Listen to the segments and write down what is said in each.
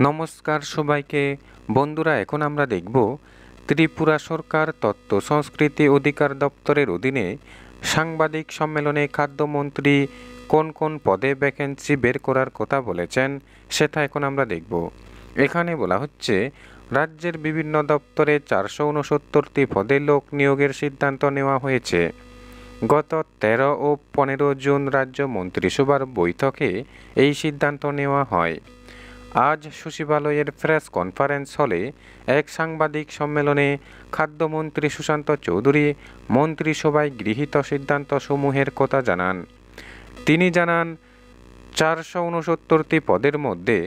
নমস্কার সবাইকে বন্ধুরা, এখন আমরা দেখব ত্রিপুরা সরকার তথ্য সংস্কৃতি অধিকার দপ্তরের অধীনে সাংবাদিক সম্মেলনে খাদ্যমন্ত্রী কোন কোন পদে ভ্যাকেন্সি বের করার কথা বলেছেন সেটা এখন আমরা দেখব। এখানে বলা হচ্ছে, রাজ্যের বিভিন্ন দপ্তরে 469টি পদে লোক নিয়োগের সিদ্ধান্ত নেওয়া হয়েছে। গত 13 ও 15 জুন রাজ্য মন্ত্রিসভার বৈঠকে এই সিদ্ধান্ত নেওয়া হয়। আজ সচিবালয়ের প্রেস কনফারেন্স হলে এক সাংবাদিক সম্মেলনে খাদ্যমন্ত্রী সুশান্ত চৌধুরী মন্ত্রিসভায় গৃহীত সিদ্ধান্তসমূহের কথা জানান। তিনি জানান, 469টি পদের মধ্যে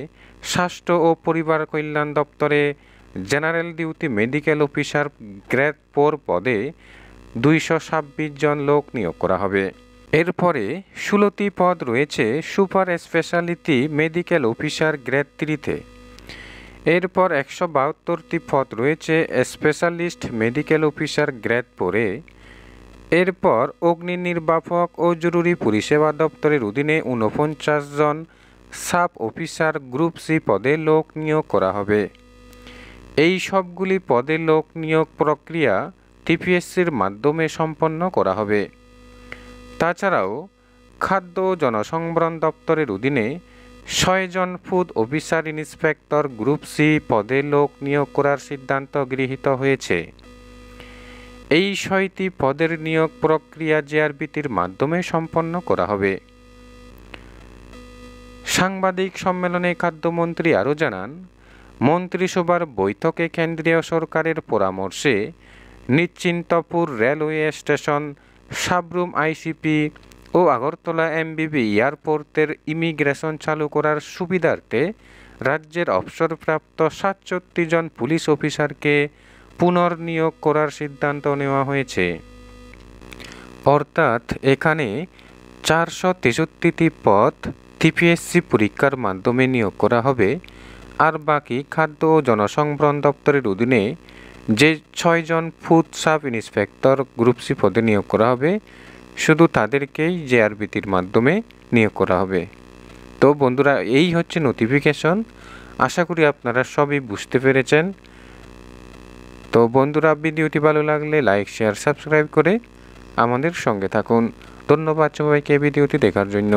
স্বাস্থ্য ও পরিবার কল্যাণ দপ্তরে general duty medical officer grade 4 পদে 226 জন লোক নিয়োগ করা হবে। এরপরে 16টি পদ রয়েছে super speciality medical officer grade 3-তে। এরপর 172টি পদ রয়েছে স্পেশালিস্ট মেডিকেল অফিসার গ্রেড 4-এ। এরপর অগ্নি নির্বাপক ও জরুরি পরিষেবা দপ্তরের অধীনে 49 জন সাব অফিসার গ্রুপ সি পদে লোক নিয়োগ করা হবে। এই সবগুলি পদে লোক নিয়োগ প্রক্রিয়া টিপিএসসির মাধ্যমে সম্পন্ন করা হবে। তাছাড়াও খাদ্য ও জনসংবরণ দপ্তরের অধীনে 6 জন food officer inspector group C পদে লোক নিয়োগ করার সিদ্ধান্ত গৃহীত হয়েছে। এই 6টি পদের নিয়োগ প্রক্রিয়া জেআরবিটির মাধ্যমে সম্পন্ন করা হবে। সাংবাদিক সম্মেলনে খাদ্যমন্ত্রী আরও জানান, মন্ত্রিসভার বৈঠকে কেন্দ্রীয় সরকারের পরামর্শে Nischintapur railway station, Sabroom ICP ও আগরতলা এমবিবি এয়ারপোর্টের ইমিগ্রেশন চালু করার সুবিধার্থে রাজ্যের অবসরপ্রাপ্ত 67 জন পুলিশ অফিসারকে পুনর্নিয়োগ করার সিদ্ধান্ত নেওয়া হয়েছে। অর্থাৎ এখানে 463টি পদ টিপিএসসি পরীক্ষার মাধ্যমে নিয়োগ করা হবে, আর বাকি খাদ্য ও জনসংবরণ দপ্তরের অধীনে যে 6 জন food sub inspector group C পদে নিয়োগ করা হবে, শুধু তাদেরকেই জেআরবিটির মাধ্যমে নিয়োগ করা হবে। তো বন্ধুরা, এই হচ্ছে নোটিফিকেশন। আশা করি আপনারা সবই বুঝতে পেরেছেন। তো বন্ধুরা, ভিডিওটি ভালো লাগলে লাইক, শেয়ার, সাবস্ক্রাইব করে আমাদের সঙ্গে থাকুন। ধন্যবাদ সবাইকে ভিডিওটি দেখার জন্য।